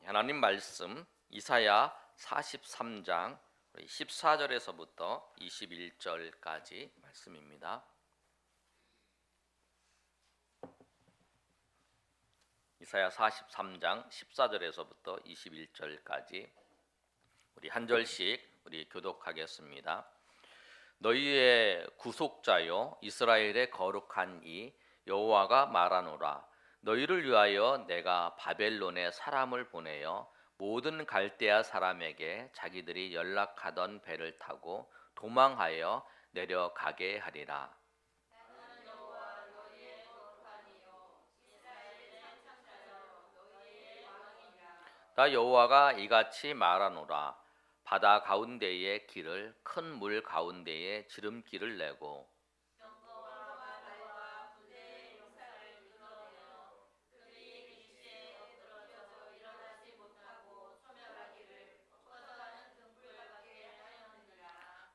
하나님 말씀 이사야 43장 14절에서부터 21절까지 말씀입니다. 이사야 43장 14절에서부터 21절까지 우리 한 절씩 우리 교독하겠습니다. 너희의 구속자요 이스라엘의 거룩한 이 여호와가 말하노라. 너희를 위하여 내가 바벨론에 사람을 보내어 모든 갈대아 사람에게 자기들이 연락하던 배를 타고 도망하여 내려가게 하리라. 나 여호와가 이같이 말하노라. 바다 가운데의 길을 큰 물 가운데에 지름길을 내고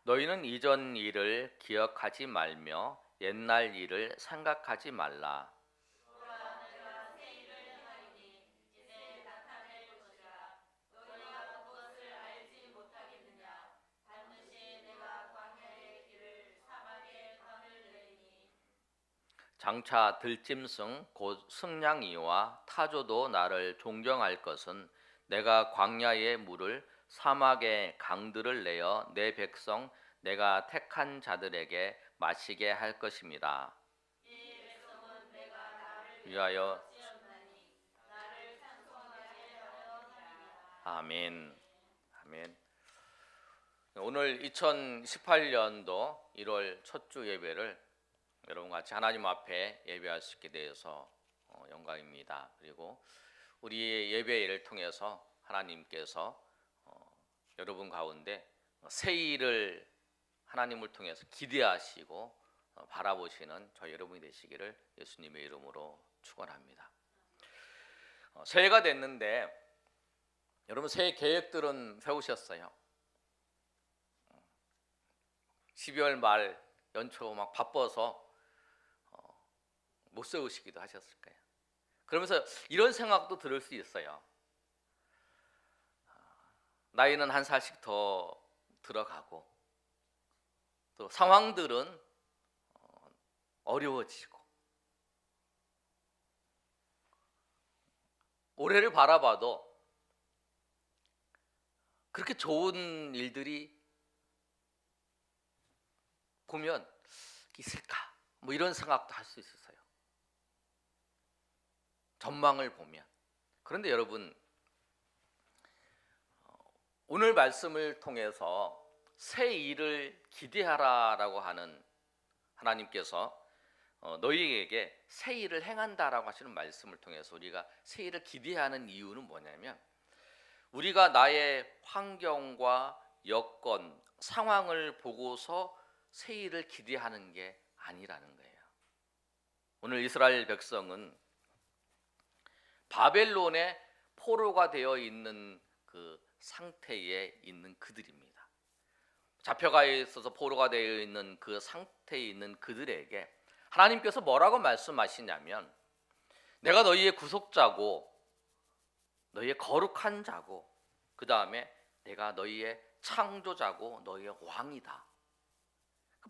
너희는 이전 일을 기억하지 말며 옛날 일을 생각하지 말라. 장차 들짐승 곧 승냥이와 타조도 나를 존경할 것은 내가 광야의 물을 사막의 강들을 내어 내 백성 내가 택한 자들에게 마시게 할 것입니다. 위하여 아멘. 아멘. 오늘 2018년도 1월 첫 주 예배를 여러분 같이 하나님 앞에 예배할 수 있게 되어서 영광입니다. 그리고 우리의 예배를 통해서 하나님께서 여러분 가운데 새 일을 하나님을 통해서 기대하시고 바라보시는 저 여러분이 되시기를 예수님의 이름으로 축원합니다. 새해가 됐는데 여러분 새해 계획들은 세우셨어요? 12월 말 연초 막 바빠서 못 세우시기도 하셨을 거예요. 그러면서 이런 생각도 들을 수 있어요. 나이는 한 살씩 더 들어가고 또 상황들은 어려워지고 올해를 바라봐도 그렇게 좋은 일들이 보면 있을까? 뭐 이런 생각도 할 수 있었어요. 전망을 보면. 그런데 여러분 오늘 말씀을 통해서 새 일을 기대하라라고 하는 하나님께서 너희에게 새 일을 행한다라고 하시는 말씀을 통해서 우리가 새 일을 기대하는 이유는 뭐냐면 우리가 나의 환경과 여건, 상황을 보고서 새 일을 기대하는 게 아니라는 거예요. 오늘 이스라엘 백성은 바벨론의 포로가 되어 있는 그 상태에 있는 그들입니다. 잡혀가 있어서 포로가 되어 있는 그 상태에 있는 그들에게 하나님께서 뭐라고 말씀하시냐면 내가 너희의 구속자고 너희의 거룩한 자고 그 다음에 내가 너희의 창조자고 너희의 왕이다.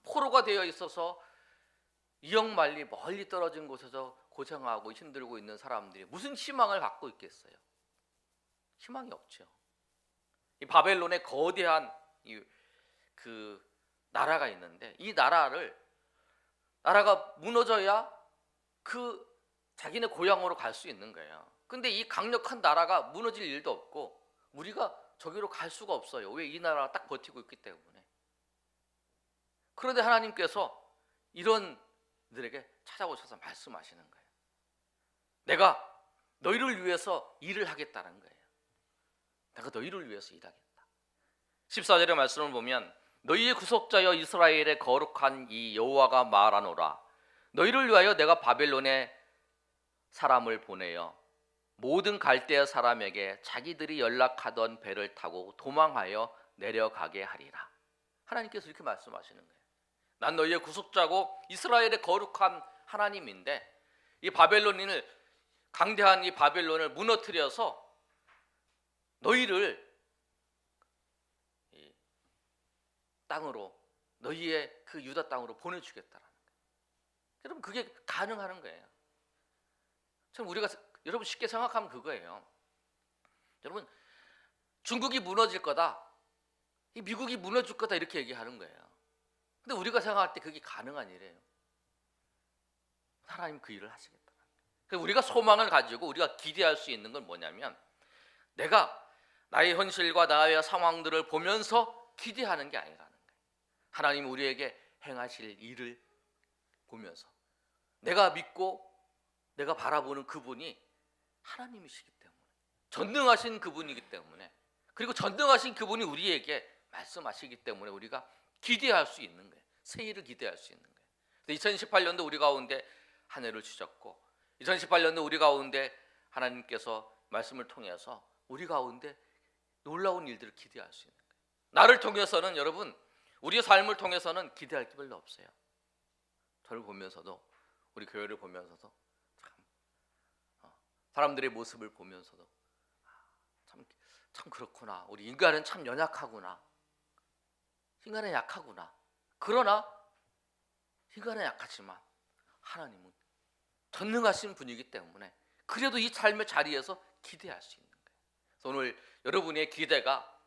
포로가 되어 있어서 이역만리 멀리 떨어진 곳에서 고생하고 힘들고 있는 사람들이 무슨 희망을 갖고 있겠어요? 희망이 없죠. 이 바벨론의 거대한 그 나라가 있는데 이 나라가 무너져야 그 자기네 고향으로 갈 수 있는 거예요. 근데 이 강력한 나라가 무너질 일도 없고 우리가 저기로 갈 수가 없어요. 왜? 이 나라가 딱 버티고 있기 때문에. 그런데 하나님께서 이런 들에게 찾아오셔서 말씀하시는 거예요. 내가 너희를 위해서 일을 하겠다는 거예요. 내가 너희를 위해서 일하겠다. 14절의 말씀을 보면 너희의 구속자여 이스라엘의 거룩한 이 여호와가 말하노라. 너희를 위하여 내가 바벨론에 사람을 보내어 모든 갈대아 사람에게 자기들이 연락하던 배를 타고 도망하여 내려가게 하리라. 하나님께서 이렇게 말씀하시는 거예요. 난 너희의 구속자고 이스라엘의 거룩한 하나님인데 이 바벨론인을 강대한 이 바벨론을 무너뜨려서 너희를 이 땅으로, 너희의 그 유다 땅으로 보내주겠다라는 거예요. 여러분, 그게 가능한 거예요. 참 우리가 여러분 쉽게 생각하면 그거예요. 여러분, 중국이 무너질 거다, 이 미국이 무너질 거다, 이렇게 얘기하는 거예요. 근데 우리가 생각할 때 그게 가능한 일이에요. 하나님 그 일을 하시겠다. 그래서 우리가 소망을 가지고 우리가 기대할 수 있는 건 뭐냐면, 내가 나의 현실과 나의 상황들을 보면서 기대하는 게 아니라는 거예요. 하나님 우리에게 행하실 일을 보면서 내가 믿고 내가 바라보는 그분이 하나님이시기 때문에, 전능하신 그분이기 때문에, 그리고 전능하신 그분이 우리에게 말씀하시기 때문에 우리가 기대할 수 있는 거예요. 새 일을 기대할 수 있는 거예요. 2018년도 우리 가운데 한 해를 주셨고, 2018년도 우리 가운데 하나님께서 말씀을 통해서 우리 가운데 놀라운 일들을 기대할 수 있는 거예요. 나를 통해서는, 여러분, 우리의 삶을 통해서는 기대할 게 별로 없어요. 저를 보면서도, 우리 교회를 보면서도, 사람들의 모습을 보면서도 참 그렇구나, 우리 인간은 참 연약하구나, 인간은 약하구나. 그러나 인간은 약하지만 하나님은 전능하신 분이기 때문에 그래도 이 삶의 자리에서 기대할 수 있는 거예요. 그래서 오늘 여러분의 기대가,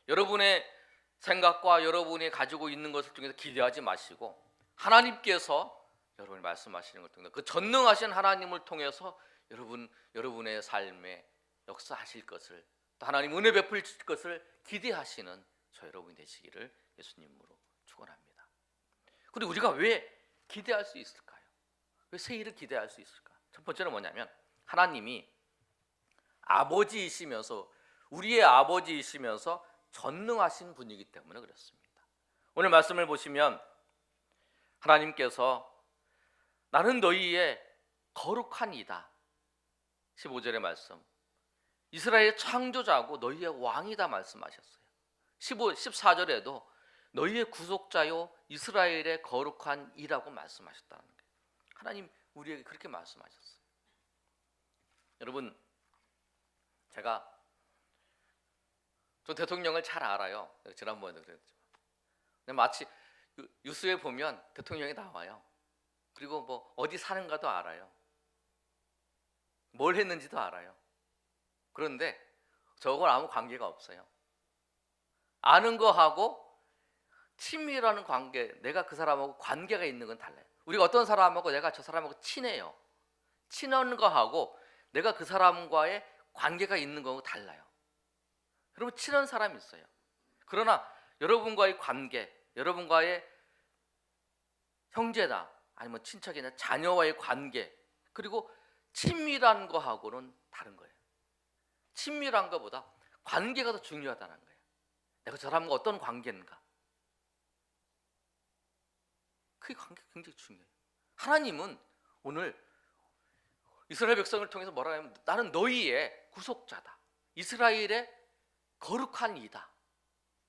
여러분의 생각과 여러분이 가지고 있는 것을 통해서 기대하지 마시고, 하나님께서 여러분이 말씀하시는 것을 통해서, 그 전능하신 하나님을 통해서 여러분의 삶에 역사하실 것을, 또 하나님 은혜 베풀 것을 기대하시는 저 여러분이 되시기를 예수님으로 축원합니다. 그리고 우리가 왜 기대할 수 있을까요? 왜 새 일을 기대할 수 있을까? 첫 번째는 뭐냐면, 하나님이 아버지이시면서, 우리의 아버지이시면서 전능하신 분이기 때문에 그렇습니다. 오늘 말씀을 보시면 하나님께서 나는 너희의 거룩한 이다, 15절의 말씀, 이스라엘의 창조자고 너희의 왕이다 말씀하셨어요. 14절에도 너희의 구속자요 이스라엘의 거룩한 이라고 말씀하셨다는 거예요. 하나님 우리에게 그렇게 말씀하셨어요. 여러분, 저 대통령을 잘 알아요. 지난번에도 그랬지만, 근데 마치 뉴스에 보면 대통령이 나와요. 그리고 뭐 어디 사는가도 알아요. 뭘 했는지도 알아요. 그런데 저건 아무 관계가 없어요. 아는 거하고 친밀한 관계, 내가 그 사람하고 관계가 있는 건 달라요. 우리가 어떤 사람하고 내가 저 사람하고 친해요. 친한 거하고 내가 그 사람과의 관계가 있는 거하고 달라요. 여러분, 친한 사람이 있어요. 그러나 여러분과의 관계, 여러분과의 형제나 아니면 친척이나 자녀와의 관계, 그리고 친밀한 거하고는 다른 거예요. 친밀한 것보다 관계가 더 중요하다는 거예요. 내가 저 사람과 어떤 관계인가, 그 관계가 굉장히 중요해요. 하나님은 오늘 이스라엘 백성을 통해서 뭐라고 하면, 나는 너희의 구속자다, 이스라엘의 거룩한 이다,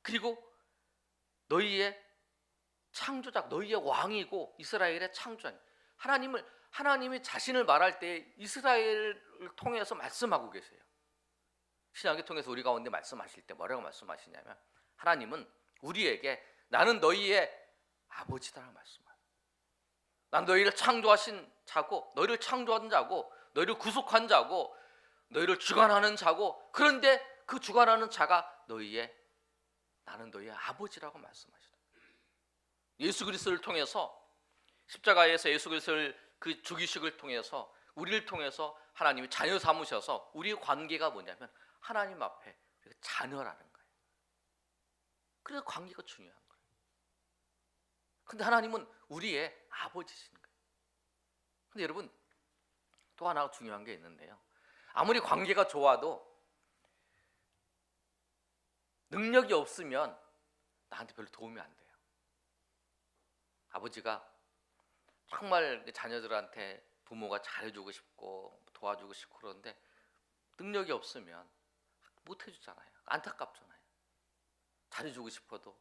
그리고 너희의 창조자, 너희의 왕이고 이스라엘의 창조자. 하나님이 자신을 말할 때 이스라엘을 통해서 말씀하고 계세요. 신약을 통해서 우리 가운데 말씀하실 때 뭐라고 말씀하시냐면, 하나님은 우리에게 나는 너희의 아버지다라고 말씀하세요. 난 너희를 창조하신 자고, 너희를 창조한 자고, 너희를 구속한 자고, 너희를 주관하는 자고, 그런데 그 주관하는 자가 나는 너희의 아버지라고 말씀하시다. 예수 그리스도를 통해서, 십자가에서 예수 그리스도를 그 죽이식을 통해서 우리를 통해서 하나님이 자녀 삼으셔서 우리의 관계가 뭐냐면 하나님 앞에 자녀라는 거예요. 그래서 관계가 중요한 거예요. 근데 하나님은 우리의 아버지신 거예요. 근데 여러분, 또 하나 중요한 게 있는데요, 아무리 관계가 좋아도 능력이 없으면 나한테 별로 도움이 안 돼요. 아버지가 정말 자녀들한테 부모가 잘해주고 싶고 도와주고 싶고 그런데 능력이 없으면 못 해주잖아요. 안타깝잖아요. 잘해주고 싶어도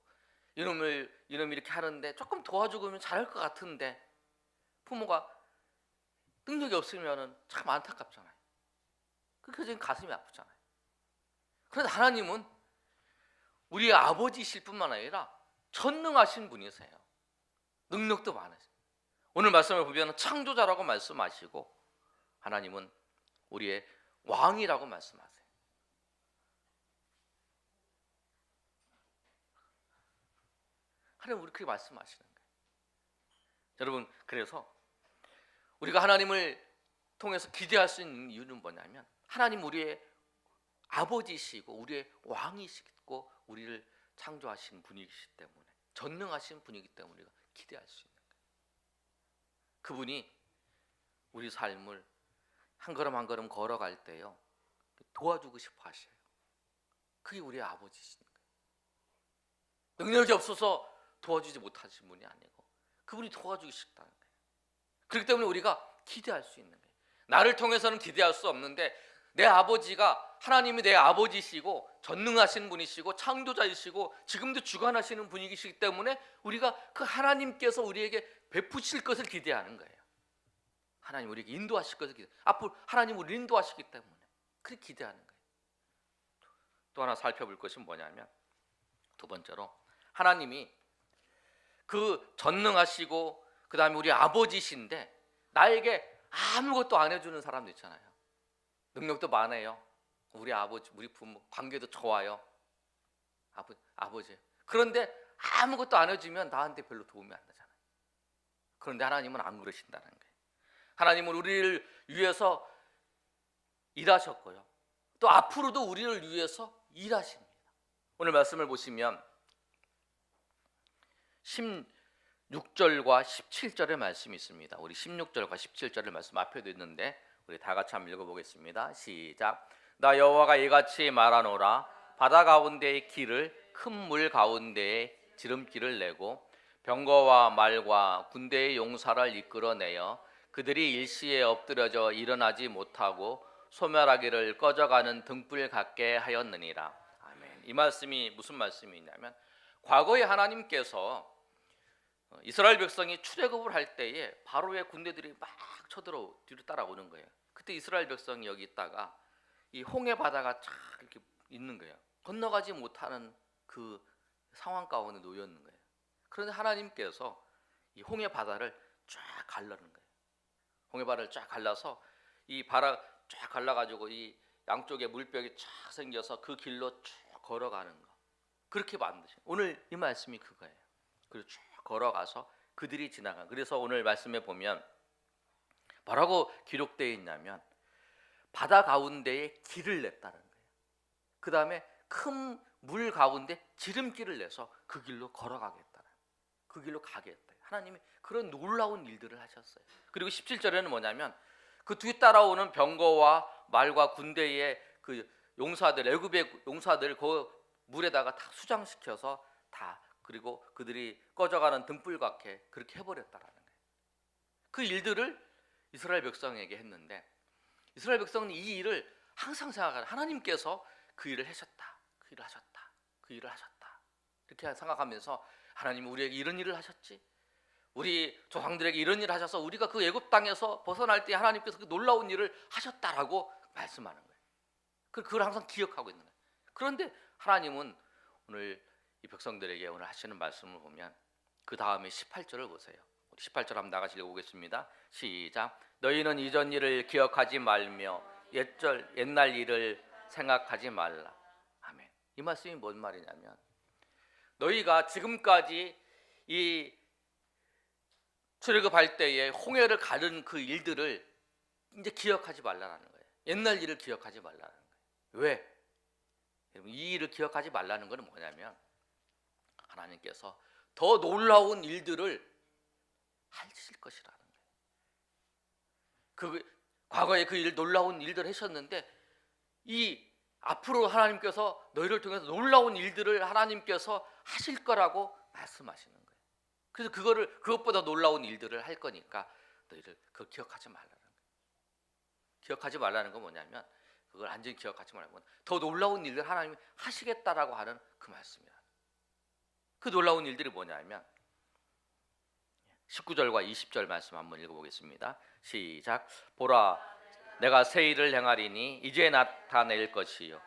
이놈이 이렇게 하는데 조금 도와주면 잘할 것 같은데 부모가 능력이 없으면 참 안타깝잖아요. 그게 지금 가슴이 아프잖아요. 그런데 하나님은 우리의 아버지이실 뿐만 아니라 전능하신 분이세요. 능력도 많으세요. 오늘 말씀을 보면 창조자라고 말씀하시고 하나님은 우리의 왕이라고 말씀하세요. 하나님 우리 그렇게 말씀하시는 거예요. 여러분, 그래서 우리가 하나님을 통해서 기대할 수 있는 이유는 뭐냐면 하나님 우리의 아버지시고 우리의 왕이시고 우리를 창조하신 분이시기 때문에, 전능하신 분이기 때문에 우리가 기대할 수 있는 거예요. 그분이 우리 삶을 한 걸음 한 걸음 걸어갈 때요 도와주고 싶어 하셔요. 그게 우리의 아버지신 거예요. 능력이 없어서 도와주지 못하신 분이 아니고 그분이 도와주고 싶다는 거예요. 그렇기 때문에 우리가 기대할 수 있는 거예요. 나를 통해서는 기대할 수 없는데 내 아버지가, 하나님이 내 아버지시고 전능하신 분이시고 창조자이시고 지금도 주관하시는 분이시기 때문에 우리가 그 하나님께서 우리에게 베푸실 것을 기대하는 거예요. 하나님 우리에게 인도하실 것을 기대. 앞으로 하나님 우리를 인도하시기 때문에 그렇게 기대하는 거예요. 또 하나 살펴볼 것은 뭐냐면, 두 번째로 하나님이 그 전능하시고 그 다음에 우리 아버지신데 나에게 아무것도 안 해주는 사람도 있잖아요. 능력도 많아요. 우리 아버지, 우리 부모 관계도 좋아요. 아버지. 그런데 아무것도 안 해주면 나한테 별로 도움이 안 되잖아요. 그런데 하나님은 안 그러신다는 거예요. 하나님은 우리를 위해서 일하셨고요. 또 앞으로도 우리를 위해서 일하십니다. 오늘 말씀을 보시면 16절과 17절의 말씀이 있습니다. 우리 16절과 17절의 말씀 앞에도 있는데 우리 다 같이 한번 읽어보겠습니다. 시작. 나 여호와가 이같이 말하노라. 바다 가운데의 길을 큰 물 가운데에 지름길을 내고 병거와 말과 군대의 용사를 이끌어내어 그들이 일시에 엎드려져 일어나지 못하고 소멸하기를 꺼져가는 등불 같게 하였느니라. 아멘. 이 말씀이 무슨 말씀이냐면, 과거에 하나님께서 이스라엘 백성이 출애굽을 할 때에 바로의 군대들이 막 쳐들어 뒤로 따라오는 거예요. 그때 이스라엘 백성이 여기 있다가 이 홍해 바다가 쫙 이렇게 있는 거예요. 건너가지 못하는 그 상황 가운데 놓였는 거예요. 그런데 하나님께서 이 홍해 바다를 쫙 갈라는 거예요. 홍해 바다를 쫙 갈라서 이 바다 쫙 갈라가지고 이 양쪽에 물벽이 쫙 생겨서 그 길로 쭉 걸어가는 거, 그렇게 만드신, 오늘 이 말씀이 그거예요. 그리고 쭉 걸어가서 그들이 지나간. 그래서 오늘 말씀에 보면 뭐라고 기록되어 있냐면 바다 가운데에 길을 냈다는 거예요. 그 다음에 큰 물 가운데 지름길을 내서 그 길로 걸어가겠다는, 그 길로 가겠다. 하나님이 그런 놀라운 일들을 하셨어요. 그리고 17절에는 뭐냐면 그 뒤 따라오는 병거와 말과 군대의 그 용사들, 애굽의 용사들 그 물에다가 다 수장시켜서 다, 그리고 그들이 꺼져가는 등불 같게 그렇게 해버렸다라는 거예요. 그 일들을 이스라엘 백성에게 했는데 이스라엘 백성은 이 일을 항상 생각하는, 하나님께서 그 일을 하셨다, 그 일을 하셨다, 그 일을 하셨다, 이렇게 생각하면서 하나님이 우리에게 이런 일을 하셨지, 우리 조상들에게 이런 일을 하셔서 우리가 그 애굽 땅에서 벗어날 때 하나님께서 그 놀라운 일을 하셨다라고 말씀하는 거예요. 그걸 항상 기억하고 있는 거예요. 그런데 하나님은 오늘 이 백성들에게 오늘 하시는 말씀을 보면 그 다음에 18절을 보세요. 우리 18절 한번 나가시 읽어보겠습니다. 시작. 너희는 이전 일을 기억하지 말며 옛날 일을 생각하지 말라. 아멘. 이 말씀이 뭔 말이냐면 너희가 지금까지 이 출애굽할 때에 홍해를 가른 그 일들을 이제 기억하지 말라는 거예요. 옛날 일을 기억하지 말라는 거예요. 왜? 여러분, 이 일을 기억하지 말라는 것은 뭐냐면 하나님께서 더 놀라운 일들을 하실 것이라는 거예요. 그 과거에 그 놀라운 일들을 하셨는데 이 앞으로 하나님께서 너희를 통해서 놀라운 일들을 하나님께서 하실 거라고 말씀하시는 거예요. 그래서 그것보다 놀라운 일들을 할 거니까 너희를 그걸 기억하지 말라는 거예요. 기억하지 말라는 건 뭐냐면 그걸 완전히 기억하지 말고 더 놀라운 일들 하나님이 하시겠다라고 하는 그 말씀이야. 그 놀라운 일들이 뭐냐면 19절과 20절 말씀 한번 읽어보겠습니다. 시작. 보라, 내가 새 일을 행하리니 이제 나타낼 것이요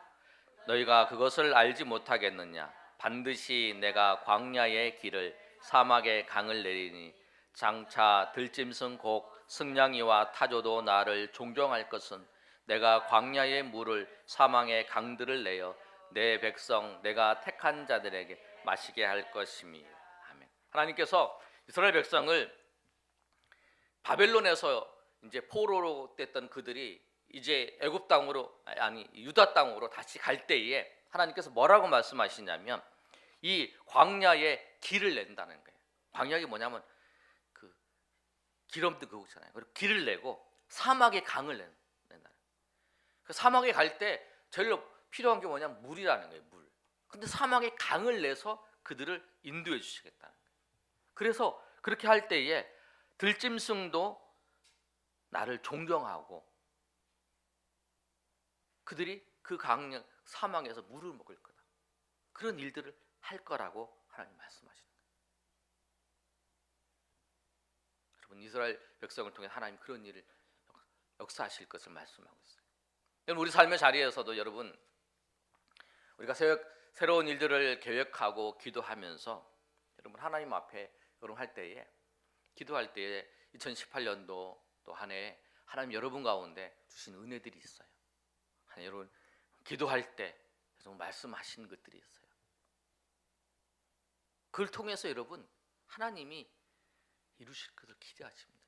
너희가 그것을 알지 못하겠느냐? 반드시 내가 광야의 길을 사막의 강을 내리니 장차 들짐승 곡 승냥이와 타조도 나를 존경할 것은 내가 광야의 물을 사막의 강들을 내어 내 백성 내가 택한 자들에게 마시게 할 것이니. 아멘. 하나님께서 이스라엘 백성을 바벨론에서 이제 포로로 됐던 그들이 이제 애굽 땅으로 아니 유다 땅으로 다시 갈 때에 하나님께서 뭐라고 말씀하시냐면 이 광야에 길을 낸다는 거예요. 광야가 뭐냐면 그 길 없는 그곳이잖아요. 그리고 길을 내고 사막에 강을 낸다. 그 사막에 갈 때 제일 필요한 게 뭐냐면 물이라는 거예요. 물. 근데 사막에 강을 내서 그들을 인도해 주시겠다는 거예요. 그래서 그렇게 할 때에 들짐승도 나를 존경하고 그들이 그 강력 사막에서 물을 먹을 거다. 그런 일들을 할 거라고 하나님 말씀하시는 거예요. 여러분 이스라엘 백성을 통해 하나님 그런 일을 역사하실 것을 말씀하고 있어요. 여러분 우리 삶의 자리에서도 여러분 우리가 새로운 일들을 계획하고 기도하면서 여러분 하나님 앞에 여러분 할 때에 기도할 때에 2018년도 또 한 해 하나님 여러분 가운데 주신 은혜들이 있어요. 여러분 기도할 때 말씀하신 것들이 있어요. 그걸 통해서 여러분 하나님이 이루실 것을 기대하십니다.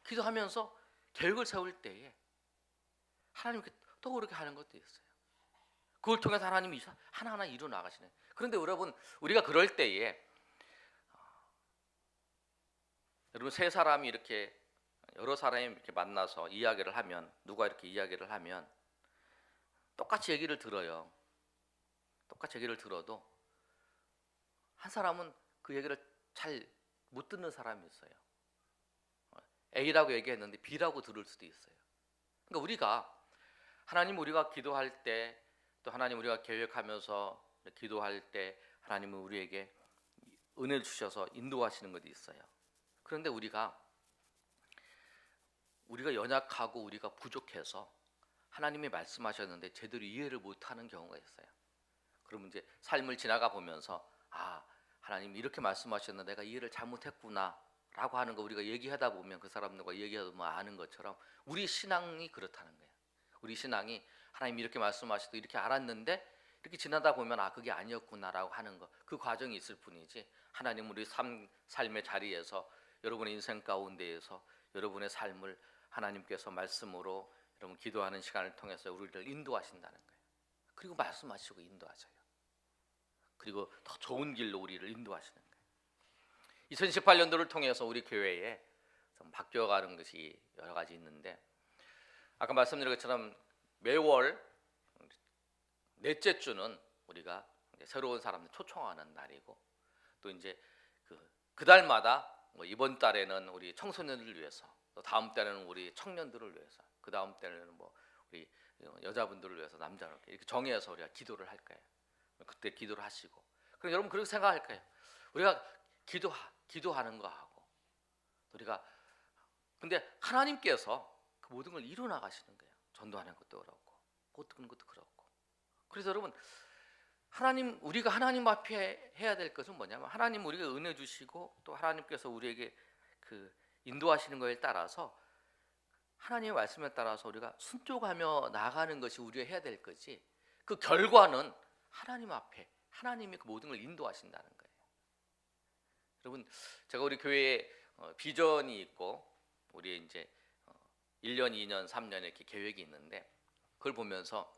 기도하면서 계획을 세울 때에 하나님께 또 그렇게 하는 것도 있어요. 그걸 통해서 하나님이 하나하나 이루어 나가시는. 그런데 여러분 우리가 그럴 때에 여러분 세 사람이 이렇게 여러 사람이 이렇게 만나서 이야기를 하면 누가 이렇게 이야기를 하면 똑같이 얘기를 들어요. 똑같이 얘기를 들어도 한 사람은 그 얘기를 잘 못 듣는 사람이 있어요. A라고 얘기했는데 B라고 들을 수도 있어요. 그러니까 우리가 하나님 우리가 기도할 때 또 하나님 우리가 계획하면서 기도할 때 하나님은 우리에게 은혜를 주셔서 인도하시는 것도 있어요. 그런데 우리가 연약하고 우리가 부족해서 하나님이 말씀하셨는데 제대로 이해를 못하는 경우가 있어요. 그러면 이제 삶을 지나가 보면서 하나님이 이렇게 말씀하셨는데 내가 이해를 잘못했구나 라고 하는 거 우리가 얘기하다 보면 그 사람들과 얘기하다 보면 아는 것처럼 우리 신앙이 그렇다는 거예요. 우리 신앙이 하나님이 이렇게 말씀하셔도 이렇게 알았는데 이렇게 지나다 보면 그게 아니었구나라고 하는 거, 그 과정이 있을 뿐이지 하나님은 우리 삶의 자리에서 여러분의 인생 가운데에서 여러분의 삶을 하나님께서 말씀으로 여러분 기도하는 시간을 통해서 우리를 인도하신다는 거예요. 그리고 말씀하시고 인도하셔요. 그리고 더 좋은 길로 우리를 인도하시는 거예요. 2018년도를 통해서 우리 교회에 좀 바뀌어가는 것이 여러 가지 있는데 아까 말씀드린 것처럼 매월 넷째 주는 우리가 새로운 사람들 초청하는 날이고 또 이제 그 달마다 이번 달에는 우리 청소년들을 위해서 또 다음 달에는 우리 청년들을 위해서 그 다음 달에는 우리 여자분들을 위해서 남자를 이렇게 정해서 우리가 기도를 할 거예요. 그때 기도를 하시고 그럼 여러분 그렇게 생각할 거예요. 우리가 기도하는 거하고 우리가 근데 하나님께서 그 모든 걸 이루어 나가시는 거예요. 전도하는 것도 그렇고 그런 것도 그렇고. 그래서 여러분 우리가 하나님 앞에 해야 될 것은 뭐냐면 하나님 우리가 은혜 주시고 또 하나님께서 우리에게 그 인도하시는 거에 따라서 하나님의 말씀에 따라서 우리가 순종하며 나아가는 것이 우리가 해야 될 거지. 그 결과는 하나님 앞에 하나님이 그 모든 걸 인도하신다는 거예요. 여러분 제가 우리 교회에 비전이 있고 우리 이제 1년, 2년, 3년 이렇게 계획이 있는데 그걸 보면서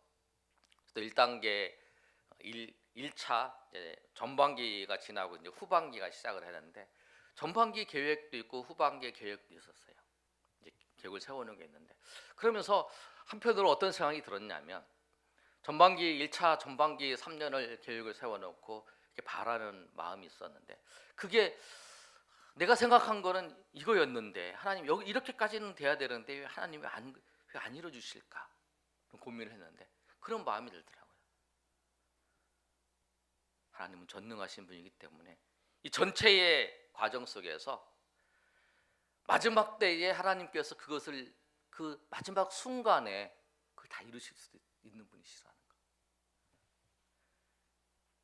또 1단계 1차 전반기가 지나고 이제 후반기가 시작을 했는데 전반기 계획도 있고 후반기 계획도 있었어요. 이제 계획을 세우는 게 있는데 그러면서 한편으로 어떤 생각이 들었냐면 전반기 1차 전반기 3년을 계획을 세워놓고 이렇게 바라는 마음이 있었는데 그게 내가 생각한 거는 이거였는데 하나님 여기 이렇게까지는 돼야 되는데 왜 하나님이 왜 안 이루어 주실까 고민을 했는데 그런 마음이 들더라고요. 하나님은 전능하신 분이기 때문에 이 전체의 과정 속에서 마지막 때에 하나님께서 그 마지막 순간에 그걸 다 이루실 수 있는 분이시라는 거.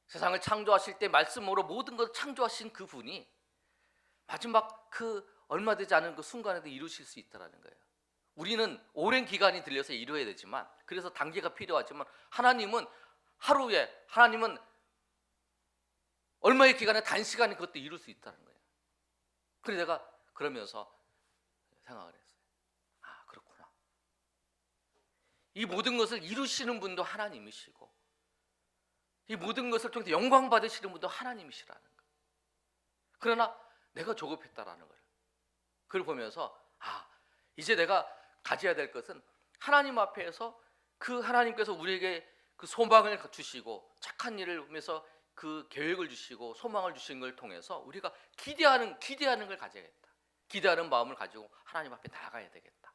세상을 창조하실 때 말씀으로 모든 것을 창조하신 그 분이 마지막 그 얼마 되지 않은 그 순간에도 이루실 수 있다는 거예요. 우리는 오랜 기간이 들려서 이루어야 되지만, 그래서 단계가 필요하지만, 하나님은 하루에, 하나님은 얼마의 기간에 단시간에 그것도 이룰 수 있다는 거예요. 그래서 내가 그러면서 생각을 했어요. 아, 그렇구나. 이 모든 것을 이루시는 분도 하나님이시고, 이 모든 것을 통해서 영광 받으시는 분도 하나님이시라는 거예요. 그러나 내가 조급했다라는 거예요. 그걸 보면서 아, 이제 내가 가져야 될 것은 하나님 앞에서 그 하나님께서 우리에게 그 소망을 주시고 착한 일을 하면서 그 계획을 주시고 소망을 주신 걸 통해서 우리가 기대하는 걸 가져야겠다. 기대하는 마음을 가지고 하나님 앞에 나가야 되겠다.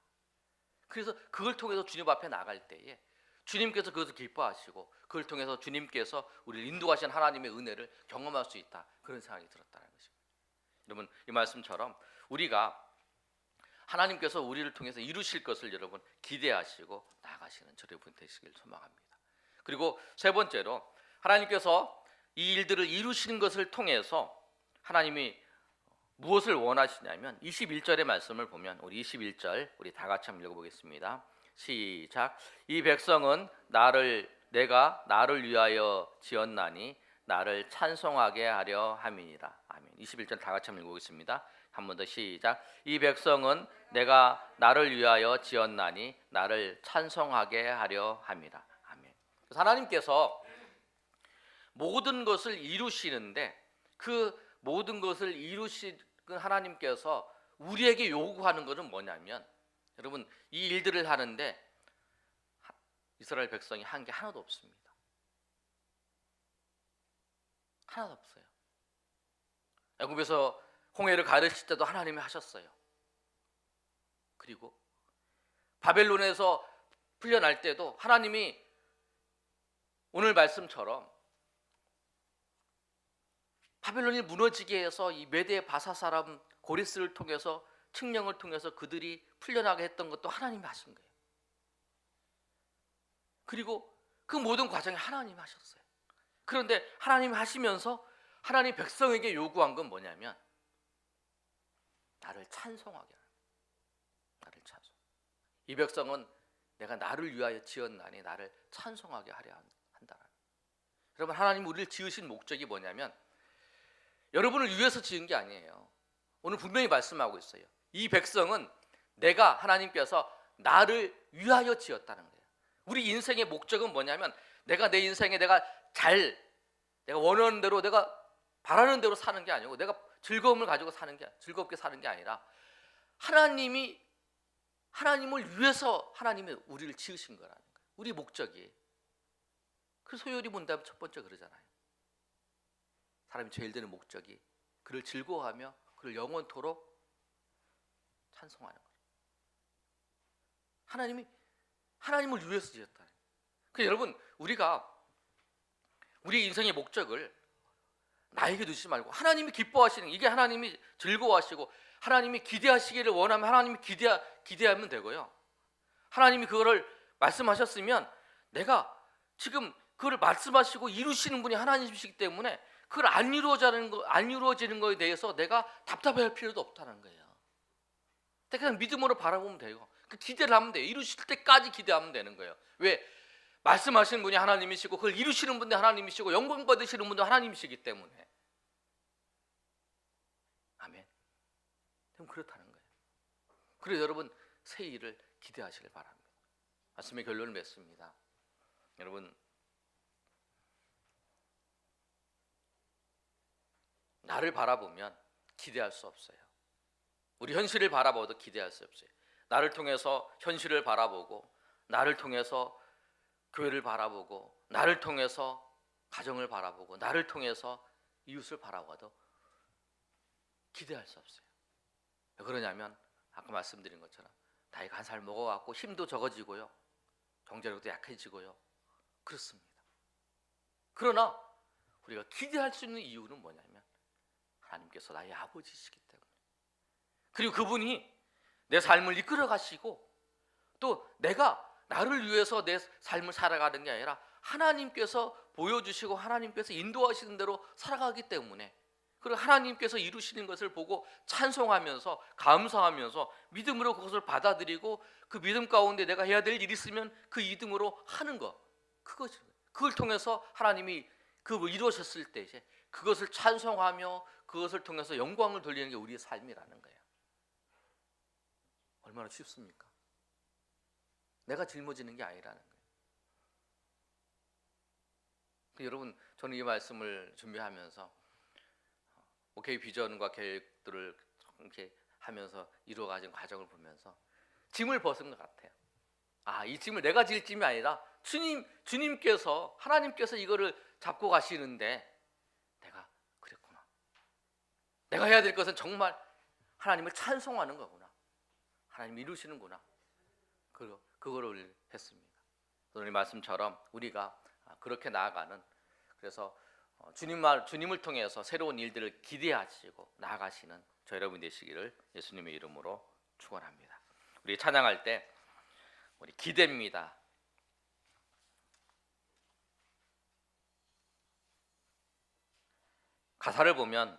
그래서 그걸 통해서 주님 앞에 나갈 때에 주님께서 그것을 기뻐하시고 그걸 통해서 주님께서 우리를 인도하신 하나님의 은혜를 경험할 수 있다. 그런 생각이 들었다는 것입니다. 여러분, 이 말씀처럼 우리가 하나님께서 우리를 통해서 이루실 것을 여러분 기대하시고 나가시는 여러분 되시길 소망합니다. 그리고 세 번째로 하나님께서 이 일들을 이루시는 것을 통해서 하나님이 무엇을 원하시냐면 21절의 말씀을 보면 우리 21절 우리 다 같이 한번 읽어보겠습니다. 시작. 이 백성은 내가 나를 위하여 지었나니 나를 찬송하게 하려 함이니라. 아멘. 21절 다 같이 한번 읽어보겠습니다. 한 번 더 시작. 이 백성은 내가 나를 위하여 지었나니 나를 찬송하게 하려 함이라. 아멘. 그래서 하나님께서 모든 것을 이루시는데 그 모든 것을 이루시는 하나님께서 우리에게 요구하는 것은 뭐냐면 여러분 이 일들을 하는데 이스라엘 백성이 한 게 하나도 없습니다. 하나도 없어요. 애굽에서 홍해를 가르칠 때도 하나님이 하셨어요. 그리고 바벨론에서 풀려날 때도 하나님이 오늘 말씀처럼 바벨론이 무너지게 해서 이 메대 바사 사람 고레스를 통해서 측령을 통해서 그들이 풀려나게 했던 것도 하나님이 하신 거예요. 그리고 그 모든 과정에 하나님이 하셨어요. 그런데 하나님이 하시면서 하나님 백성에게 요구한 건 뭐냐면 나를 찬송하게 하는 거예요. 나를 찬송. 이 백성은 내가 나를 위하여 지었나니 나를 찬송하게 하려 한다는. 여러분 하나님 우리를 지으신 목적이 뭐냐면 여러분을 위해서 지은 게 아니에요. 오늘 분명히 말씀하고 있어요. 이 백성은 내가 하나님께서 나를 위하여 지었다는 거예요. 우리 인생의 목적은 뭐냐면 내가 내 인생에 내가 원하는 대로 내가 바라는 대로 사는 게 아니고 내가 즐거움을 가지고 즐겁게 사는 게 아니라 하나님을 위해서 하나님이 우리를 지으신 거라는 거예요. 우리 목적이. 그래서 소요리 문답 첫 번째 그러잖아요. 사람이 제일 되는 목적이 그를 즐거워하며 그를 영원토록 찬송하는 거예요. 하나님을 위해서 지었다. 그래서 여러분 우리가 우리 인생의 목적을 나에게 두시지 말고 하나님이 기뻐하시는 이게 하나님이 즐거워하시고 하나님이 기대하시기를 원하면 하나님이 기대하면 되고요. 하나님이 그거를 말씀하셨으면 내가 지금 그걸 말씀하시고 이루시는 분이 하나님이시기 때문에 그걸 안 이루어지는 거에 대해서 내가 답답해할 필요도 없다는 거예요. 그냥 믿음으로 바라보면 돼요. 그 기대를 하면 돼요. 이루실 때까지 기대하면 되는 거예요. 왜? 말씀하시는 분이 하나님이시고 그걸 이루시는 분도 하나님이시고 영광 받으시는 분도 하나님이시기 때문에. 아멘. 그럼 그렇다는 거예요. 그래서 여러분 새 일을 기대하시길 바랍니다. 말씀의 결론을 맺습니다. 여러분 나를 바라보면 기대할 수 없어요. 우리 현실을 바라봐도 기대할 수 없어요. 나를 통해서 현실을 바라보고 나를 통해서 교회를 바라보고 나를 통해서 가정을 바라보고 나를 통해서 이웃을 바라봐도 기대할 수 없어요. 왜 그러냐면 아까 말씀드린 것처럼 나이가 한 살 먹어갖고 힘도 적어지고요. 경제력도 약해지고요. 그렇습니다. 그러나 우리가 기대할 수 있는 이유는 뭐냐면 하나님께서 나의 아버지시기 때문에 그리고 그분이 내 삶을 이끌어 가시고 또 내가 나를 위해서 내 삶을 살아가는 게 아니라 하나님께서 보여주시고 하나님께서 인도하시는 대로 살아가기 때문에, 그리고 하나님께서 이루시는 것을 보고 찬송하면서 감사하면서 믿음으로 그것을 받아들이고, 그 믿음 가운데 내가 해야 될 일이 있으면 그 믿음으로 하는 것, 그걸 통해서 하나님이 이루어졌을 때 이제 그것을 찬송하며 그것을 통해서 영광을 돌리는 게 우리의 삶이라는 거예요. 얼마나 쉽습니까? 내가 짊어지는 게 아니라는 거예요. 여러분, 저는 이 말씀을 준비하면서 오케이 비전과 계획들을 이렇게 하면서 이루어가진 과정을 보면서 짐을 벗은 것 같아요. 이 짐을 내가 질 짐이 아니라 주님께서, 하나님께서 이거를 잡고 가시는데 내가 그랬구나. 내가 해야 될 것은 정말 하나님을 찬송하는 거구나. 하나님 이루시는구나. 그거를 했습니다. 오늘 말씀처럼 우리가 그렇게 나아가는, 그래서 주님을 통해서 새로운 일들을 기대하시고 나아가시는 저 여러분 되시기를 예수님의 이름으로 축원합니다. 우리 찬양할 때 우리 기대입니다. 가사를 보면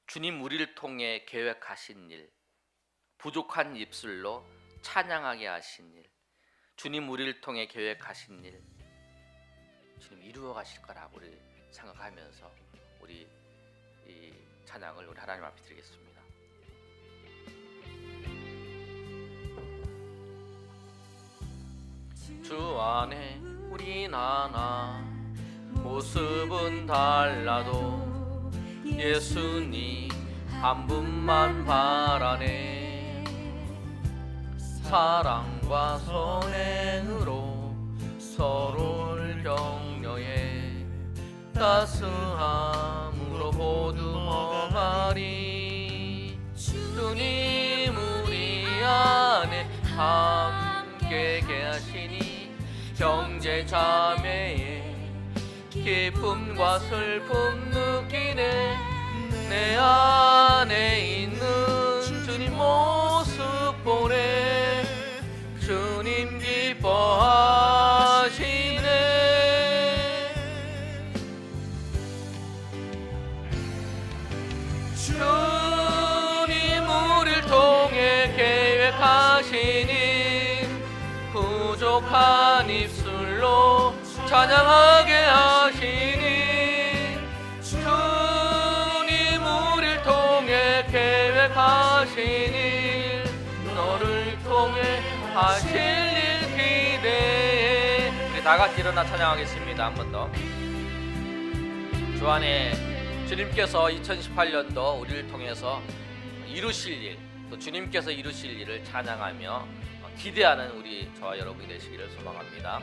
주님 우리를 통해 계획하신 일, 부족한 입술로 찬양하게 하신 일, 주님 우리를 통해 계획하신 일, 주님 이루어 가실 거라고 우리 생각하면서 우리 이 찬양을 우리 하나님 앞에 드리겠습니다. 주 안에 우린 하나, 모습은 달라도 예수님 한 분만 바라네. 사랑과 선행으로 서로를 격려해 따스함으로 보듬어가리. 주님 우리 안에 함께 계시니 형제 자매의 기쁨과 슬픔 느끼네. 내 안에 있는 주님 모습 보네. 주님 기뻐하시네. 주님 우리를 통해 계획하시니 부족한 입술로 찬양하게 하시니. 주님 우리를 통해 계획하시니 너를 통해 하실 일 기대해. 우리 다 같이 일어나 찬양하겠습니다. 한 번 더. 주 안에 주님께서 2018년도 우리를 통해서 이루실 일, 또 주님께서 이루실 일을 찬양하며 기대하는 우리 저와 여러분이 되시기를 소망합니다.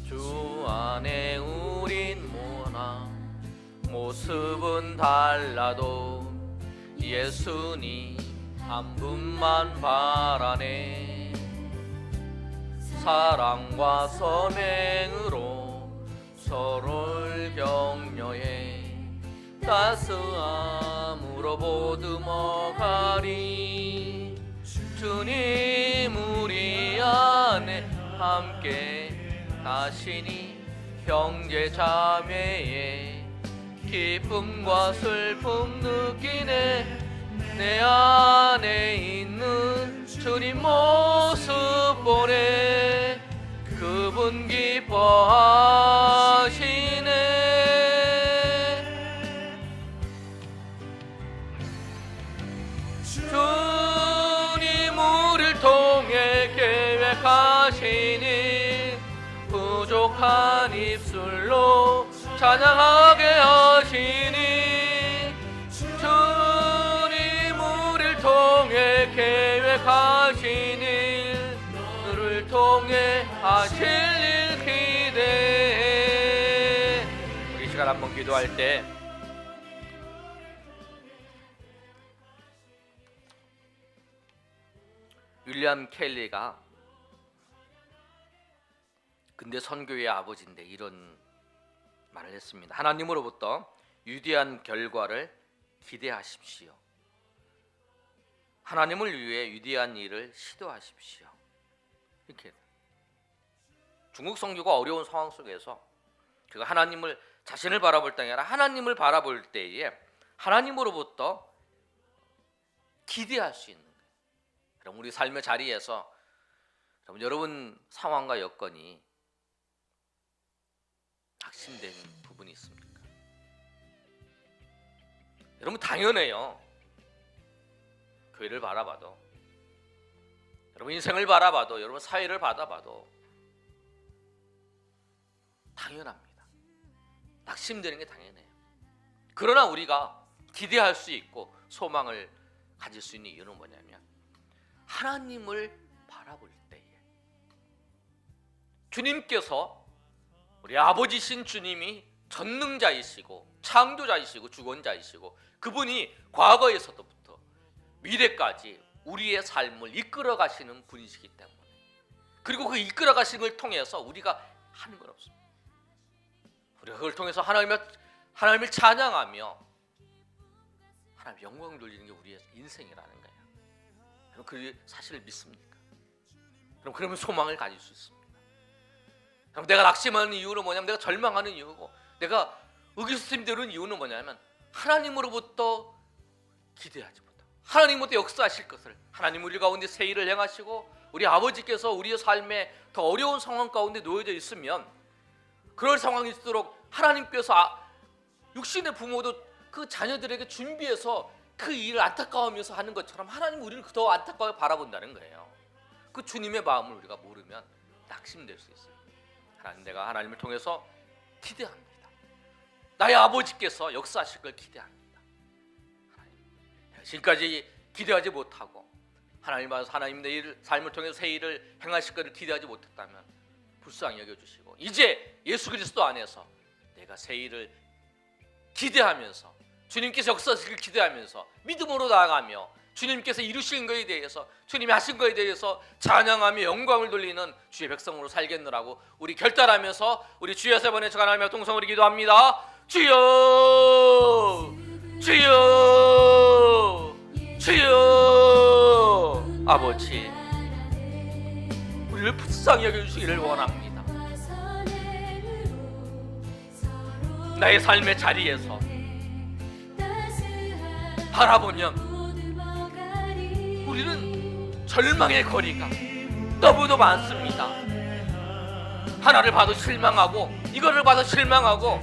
주 안에 우린 모나, 모습은 달라도 예수님 한 분만 바라네. 사랑과 선행으로 서로를 격려해 따스함으로 보듬어가리. 주님 우리 안에 함께 하시니 형제 자매의 기쁨과 슬픔 느끼네. 내 안에 있는 주님 모습 보네. 그분 기뻐하시네. 주님 우리를 통해 계획하시니 부족한 입술로 찬양하게 하시니. 주님 우리를 통해 계획하시니 너를 통해 하실 일 기대해. 우리 시간 한번 기도할 때 윌리엄 켈리가 근데 선교의 아버지인데 이런 말을 했습니다. 하나님으로부터 위대한 결과를 기대하십시오. 하나님을 위해 위대한 일을 시도하십시오. 이렇게 중국 선교가 어려운 상황 속에서 그가 하나님을 자신을 바라볼 때가 아니라 하나님을 바라볼 때에 하나님으로부터 기대할 수 있는 거예요. 그럼 우리 삶의 자리에서 여러분 상황과 여건이 낙심된 부분이 있습니까? 여러분 당연해요. 교회를 바라봐도, 여러분 인생을 바라봐도, 여러분 사회를 바라봐도 당연합니다. 낙심되는 게 당연해요. 그러나 우리가 기대할 수 있고 소망을 가질 수 있는 이유는 뭐냐면 하나님을 바라볼 때에 주님께서 우리 아버지신 주님이 전능자이시고 창조자이시고 주권자이시고 그분이 과거에서부터 미래까지 우리의 삶을 이끌어 가시는 분이시기 때문에, 그리고 그 이끌어 가시는 걸 통해서 우리가 하는 건 없습니다. 우리가 그걸 통해서 하나님을 찬양하며 하나님 영광을 돌리는 게 우리의 인생이라는 거예요. 여러분 그 사실을 믿습니까? 그러면 소망을 가질 수 있습니다. 그럼 내가 낙심하는 이유는 뭐냐면, 내가 절망하는 이유고, 내가 의기소침되는 이유는 뭐냐면 하나님으로부터 기대하지 못하고, 하나님으로부터 역사하실 것을, 하나님 우리 가운데 새 일을 행하시고 우리 아버지께서 우리의 삶에 더 어려운 상황 가운데 놓여져 있으면 그럴 상황이 있도록 하나님께서 육신의 부모도 그 자녀들에게 준비해서 그 일을 안타까워하면서 하는 것처럼 하나님 우리를 더 안타까워 바라본다는 거예요. 그 주님의 마음을 우리가 모르면 낙심될 수 있어요. 하나님, 내가 하나님을 통해서 기대합니다. 나의 아버지께서 역사하실 걸 기대합니다. 하나님, 내가 지금까지 기대하지 못하고 하나님 내 삶을 통해서 새 일을 행하실 것을 기대하지 못했다면 불쌍히 여겨주시고, 이제 예수 그리스도 안에서 내가 새 일을 기대하면서 주님께서 역사하시길 기대하면서 믿음으로 나아가며 주님께서 이루신 것에 대해서, 주님이 하신 것에 대해서 찬양하며 영광을 돌리는 주의 백성으로 살겠노라고 우리 결단하면서 우리 주여 세 번의 하나님의 동성으로 기도합니다. 주여, 주여, 주여. 아버지, 우리를 불쌍히 여겨주시기를 원합니다. 나의 삶의 자리에서 바라보면 우리는 절망의 거리가 너무도 많습니다. 하나를 봐도 실망하고, 이거를 봐도 실망하고,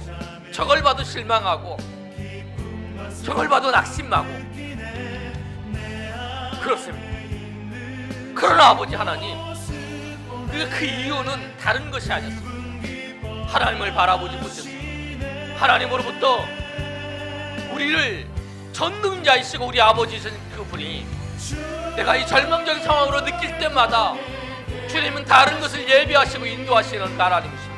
저걸 봐도 실망하고, 저걸 봐도 낙심나고 그렇습니다. 그러나 아버지 하나님, 그 이유는 다른 것이 아니었습니다. 하나님을 바라보지 못했습니다. 하나님으로부터 우리를 전능자이시고 우리 아버지이신 그분이, 내가 이 절망적인 상황으로 느낄 때마다 주님은 다른 것을 예비하시고 인도하시는 하나님이십니다.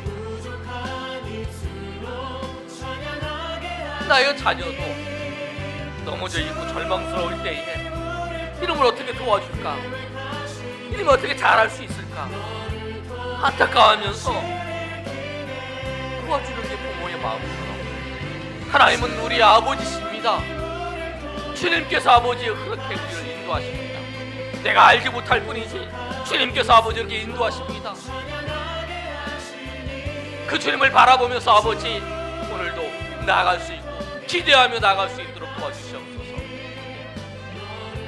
나의 자녀도 넘어져 있고 절망스러울 때에 이놈을 어떻게 도와줄까? 이놈을 어떻게 잘할 수 있을까? 안타까워하면서 도와주는 게 부모의 마음이구나. 하나님은 우리 아버지십니다. 주님께서 아버지 그렇게 우리를 인도하십니다. 내가 알지 못할 뿐이지 주님께서 아버지 이렇게 인도하십니다. 그 주님을 바라보면서 아버지 오늘도 나아갈 수 있고 기대하며 나아갈 수 있도록 도와주시옵소서.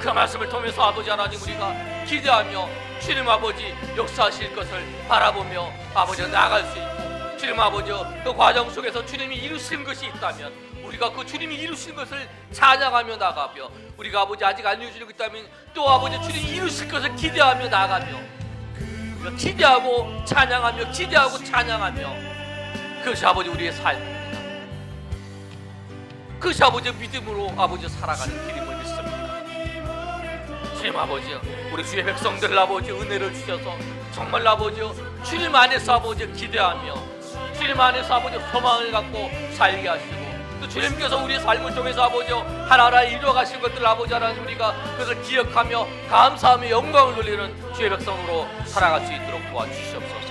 그 말씀을 통해서 아버지 하나님, 우리가 기대하며 주님 아버지 역사하실 것을 바라보며 아버지가 나아갈 수 있고, 주님 아버지 그 과정 속에서 주님이 이루신 것이 있다면 우리가 그 주님이 이루신 것을 찬양하며 나가며, 우리가 아버지 아직 안 이루어지는 것 있다면 또 아버지 주님이 이루실 것을 기대하며 나가며, 우리가 기대하고 찬양하며 기대하고 찬양하며, 그것이 아버지 우리의 삶입니다. 그것이 아버지 믿음으로 아버지 살아가는 길임을 믿습니다. 주님 아버지, 우리 주의 백성들 아버지 은혜를 주셔서 정말 아버지 주님 안에서 아버지 기대하며 주님 안에서 아버지 소망을 갖고 살게 하시고, 또 주님께서 우리의 삶을 통해서 아버지 하나하나 이루어가신 것들 아버지 하나님, 우리가 그것을 기억하며 감사하며 영광을 돌리는 주의 백성으로 살아갈 수 있도록 도와주시옵소서.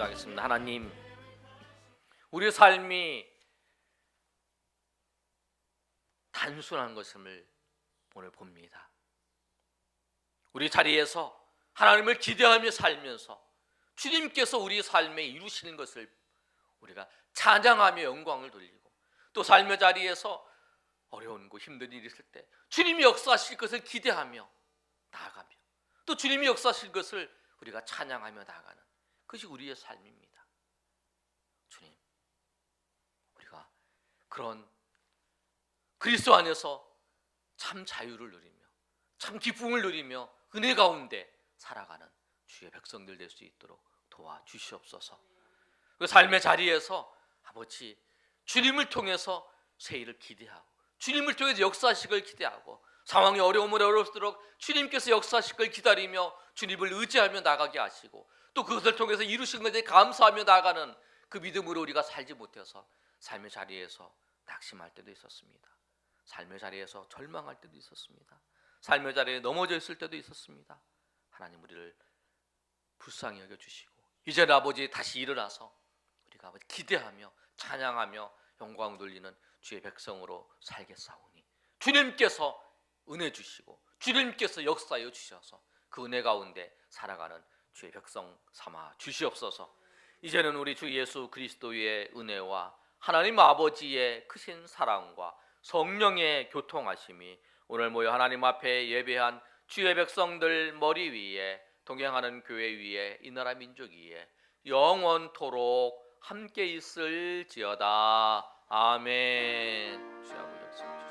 기도하겠습니다. 하나님, 우리의 삶이 단순한 것을 오늘 봅니다. 우리 자리에서 하나님을 기대하며 살면서 주님께서 우리 삶에 이루시는 것을 우리가 찬양하며 영광을 돌리고, 또 삶의 자리에서 어려운 거 힘든 일이 있을 때 주님이 역사하실 것을 기대하며 나아가며, 또 주님이 역사하실 것을 우리가 찬양하며 나아가는 그것이 우리의 삶입니다. 주님, 우리가 그런 그리스도 안에서 참 자유를 누리며 참 기쁨을 누리며 은혜 가운데 살아가는 주의 백성들 될 수 있도록 도와주시옵소서. 그 삶의 자리에서 아버지, 주님을 통해서 새 일을 기대하고, 주님을 통해서 역사하실 걸 기대하고, 상황이 어려우면 어려울수록 주님께서 역사하실 걸 기다리며 주님을 의지하며 나가게 하시고, 또 그것을 통해서 이루신 것에 감사하며 나가는 그 믿음으로 우리가 살지 못해서 삶의 자리에서 낙심할 때도 있었습니다. 삶의 자리에서 절망할 때도 있었습니다. 삶의 자리에 넘어져 있을 때도 있었습니다. 하나님, 우리를 불쌍히 여겨주시고 이제는 아버지 다시 일어나서 우리가 아버지 기대하며 찬양하며 영광 돌리는 주의 백성으로 살겠사오니, 주님께서 은혜 주시고 주님께서 역사하여 주셔서 그 은혜 가운데 살아가는 주의 백성 삼아 주시옵소서. 이제는 우리 주 예수 그리스도의 은혜와 하나님 아버지의 크신 사랑과 성령의 교통하심이 오늘 모여 하나님 앞에 예배한 주의 백성들 머리 위에, 동행하는 교회 위에, 이 나라 민족 위에 영원토록 함께 있을지어다. 아멘. 주여, 역사해 주시옵소서.